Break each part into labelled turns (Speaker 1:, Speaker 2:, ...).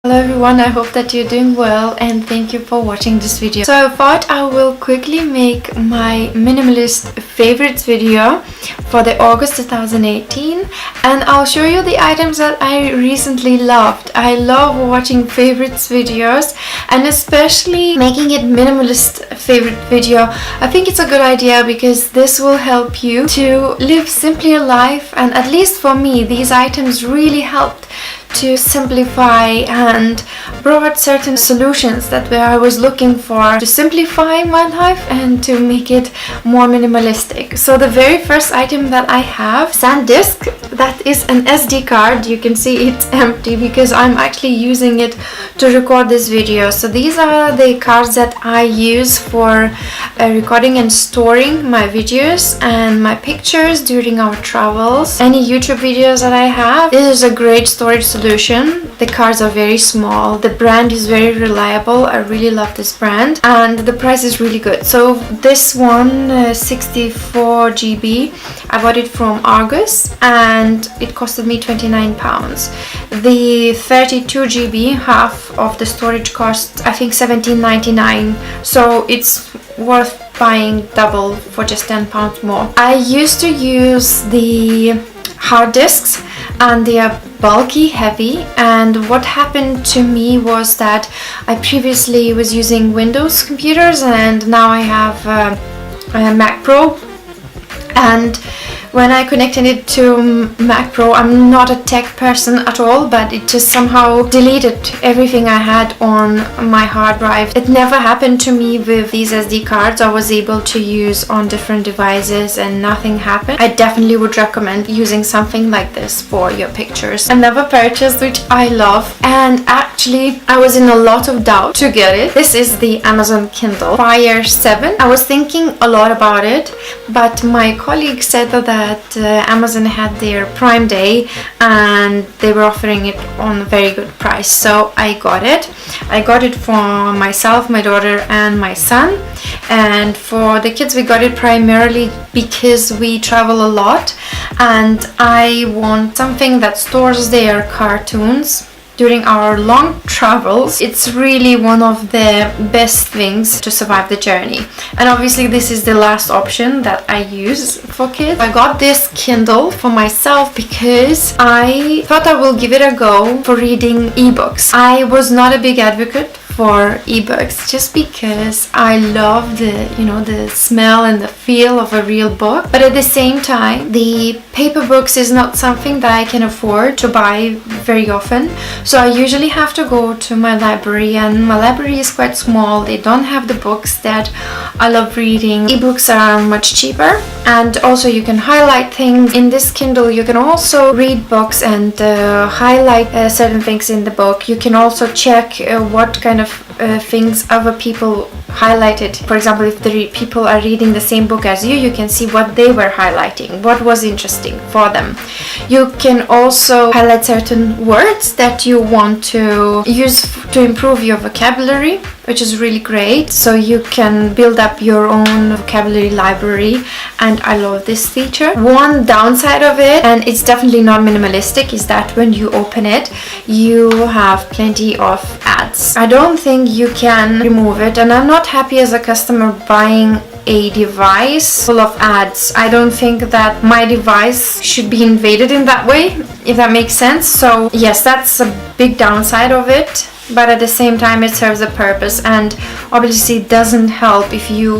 Speaker 1: Hello everyone, I hope that you're doing well and thank you for watching this video. So I thought I will quickly make my minimalist favorites video for the August 2018, and I'll show you the items that I recently loved. I love watching favorites videos, and especially making it minimalist favorite video. I think it's a good idea because this will help you to live simpler life, and at least for me these items really helped to simplify and brought certain solutions that I was looking for to simplify my life and to make it more minimalistic. So the very first item that I have, SanDisk, that is an SD card. You can see it's empty because I'm actually using it to record this video. So these are the cards that I use for recording and storing my videos and my pictures during our travels, any YouTube videos that I have. This is a great storage solution. The cards are very small, the brand is very reliable. I really love this brand and the price is really good. So this one, 64 GB, I bought it from Argos and it costed me £29. The 32 GB, half of the storage cost I think £17.99, so it's worth buying double for just £10 more. I used to use the hard disks and they are bulky, heavy, and what happened to me was that I previously was using Windows computers and now I have a Mac Pro, and when I connected it to Mac Pro, I'm not a tech person at all, but it just somehow deleted everything I had on my hard drive. It never happened to me with these SD cards. I was able to use on different devices and nothing happened. I definitely would recommend using something like this for your pictures. Another purchase which I love, and actually I was in a lot of doubt to get it. This is the Amazon Kindle Fire 7. I was thinking a lot about it, but my colleague said that Amazon had their Prime Day and they were offering it on a very good price, so I got it. I got it for myself, my daughter and my son, and for the kids we got it primarily because we travel a lot and I want something that stores their cartoons during our long travels. It's really one of the best things to survive the journey, and obviously this is the last option that I use for kids. I got this Kindle for myself because I thought I will give it a go for reading ebooks. I was not a big advocate for ebooks just because I love the smell and the feel of a real book, but at the same time the paper books is not something that I can afford to buy very often, so I usually have to go to my library, and my library is quite small. They don't have the books that I love reading. Ebooks are much cheaper, and also you can highlight things. In this Kindle you can also read books and highlight certain things in the book. You can also check what kind of things other people highlighted. For example, if the people are reading the same book as you can see what they were highlighting, what was interesting for them. You can also highlight certain words that you want to use to improve your vocabulary, which is really great. So you can build up your own vocabulary library, and I love this feature. One downside of it, and it's definitely not minimalistic, is that when you open it you have plenty of ads. I don't think you can remove it, and I'm not happy as a customer buying a device full of ads. I don't think that my device should be invaded in that way, if that makes sense. So yes, that's a big downside of it, but at the same time it serves a purpose, and obviously it doesn't help if you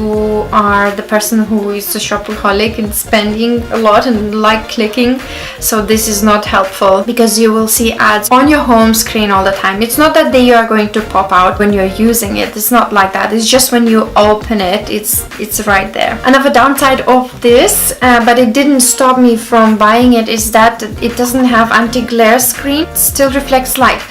Speaker 1: are the person who is a shopaholic and spending a lot and like clicking. So this is not helpful because you will see ads on your home screen all the time. It's not that they are going to pop out when you're using it, it's not like that. It's just when you open it, it's right there. Another downside of this, but it didn't stop me from buying it, is that it doesn't have anti-glare screen. It still reflects light,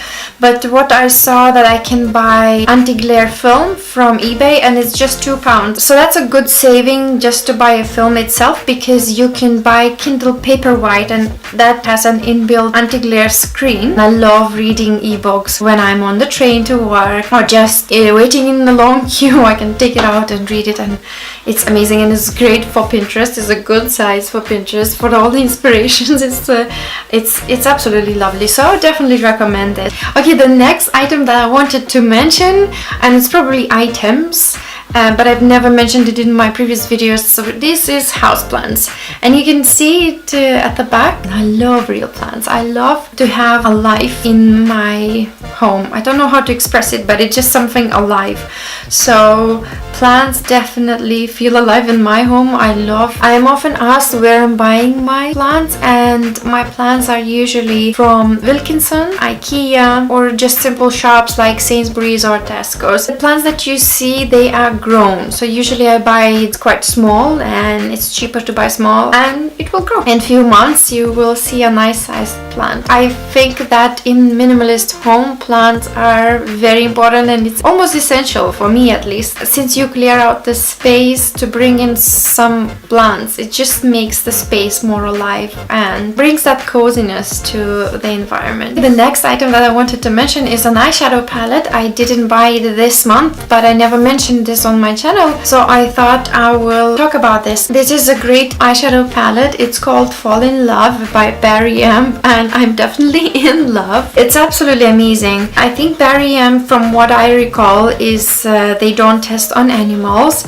Speaker 1: but what I saw that I can buy anti-glare film from eBay and it's just £2. So that's a good saving just to buy a film itself, because you can buy Kindle Paperwhite and that has an inbuilt anti-glare screen. I love reading ebooks when I'm on the train to work or just waiting in the long queue. I can take it out and read it, and it's amazing, and it's great for Pinterest. It's a good size for Pinterest for all the inspirations. It's absolutely lovely, so I would definitely recommend it. Okay, the next item that I wanted to mention, and it's probably items, but I've never mentioned it in my previous videos. So this is houseplants, and you can see it at the back. I love real plants. I love to have a life in my home. I don't know how to express it, but it's just something alive. So plants definitely feel alive in my home. I am often asked where I'm buying my plants, and my plants are usually from Wilkinson, IKEA, or just simple shops like Sainsbury's or Tesco's. The plants that you see, they are grown, so usually I buy it quite small, and it's cheaper to buy small, and it will grow. In a few months you will see a nice sized plant. I think that in minimalist home, plants are very important, and it's almost essential for me, at least. Since you clear out the space to bring in some plants, it just makes the space more alive and brings that coziness to the environment. The next item that I wanted to mention is an eyeshadow palette. I didn't buy it this month, but I never mentioned this on my channel, so I thought I will talk about this. This is a great eyeshadow palette. It's called Fall in Love by Barry M, and I'm definitely in love. It's absolutely amazing. I think Barry M, from what I recall, is they don't test on animals,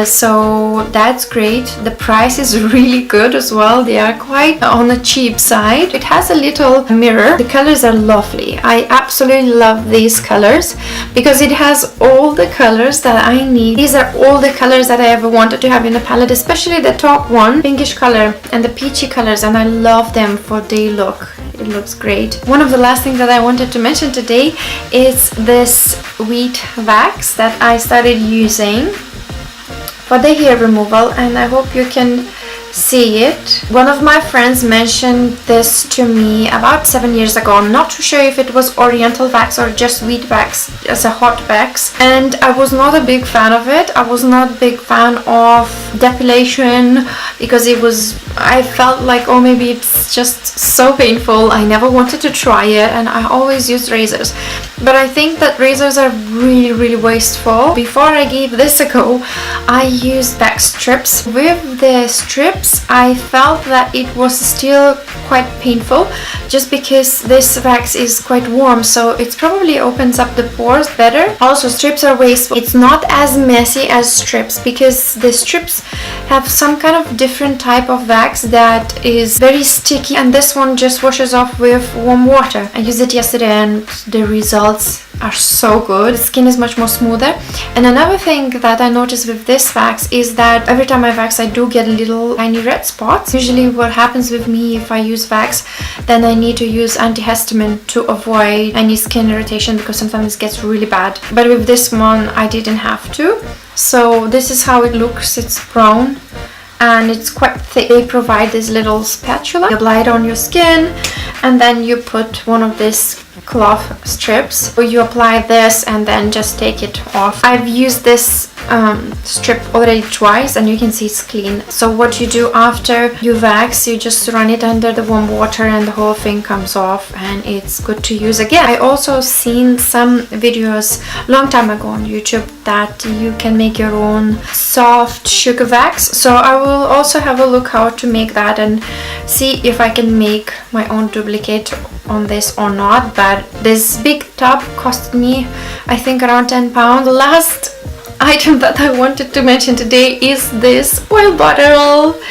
Speaker 1: so that's great. The price is really good as well. They are quite on the cheap side. It has a little mirror. The colors are lovely. I absolutely love these colors because it has all the colors that I need. These are all the colors that I ever wanted to have in a palette, especially the top one, pinkish color, and the peachy colors, and I love them for day look. It looks great. One of the last things that I wanted to mention today is this wheat wax that I started using for the hair removal, and I hope you can see it. One of my friends mentioned this to me about 7 years ago. I'm not too sure if it was oriental wax or just wheat wax as a hot wax, and I was not a big fan of it. I was not a big fan of depilation because I felt like, oh, maybe it's just so painful. I never wanted to try it, and I always used razors, but I think that razors are really wasteful. Before I gave this a go, I used wax strips. With the strips, I felt that it was still quite painful just because this wax is quite warm, so it probably opens up the pores better. Also, strips are wasteful. It's not as messy as strips because the strips have some kind of different type of wax that is very sticky, and this one just washes off with warm water. I used it yesterday and the results are so good. The skin is much more smoother. And another thing that I noticed with this wax is that every time I wax, I do get little tiny red spots. Usually what happens with me, if I use wax, then I need to use antihistamine to avoid any skin irritation because sometimes it gets really bad. But with this one, I didn't have to. So this is how it looks. It's brown and it's quite thick. They provide this little spatula. You apply it on your skin, and then you put one of these cloth strips. So you apply this and then just take it off. I've used this strip already twice, and you can see it's clean. So what you do after you wax, you just run it under the warm water and the whole thing comes off, and it's good to use again. I also seen some videos long time ago on YouTube that you can make your own soft sugar wax, so I will also have a look how to make that and see if I can make my own duplicate on this or not. But this big tub cost me, I think, around £10. The last item that I wanted to mention today is this oil bottle.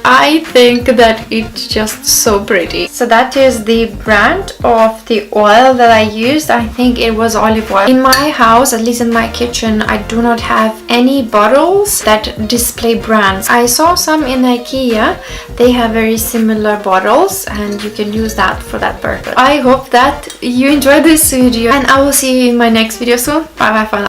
Speaker 1: I think that it's just so pretty. So that is the brand of the oil that I used. I think it was olive oil. In my house, at least in my kitchen, I do not have any bottles that display brands. I saw some in IKEA. They have very similar bottles, and you can use that for that purpose. I hope that you enjoyed this video, and I will see you in my next video soon. Bye bye for now.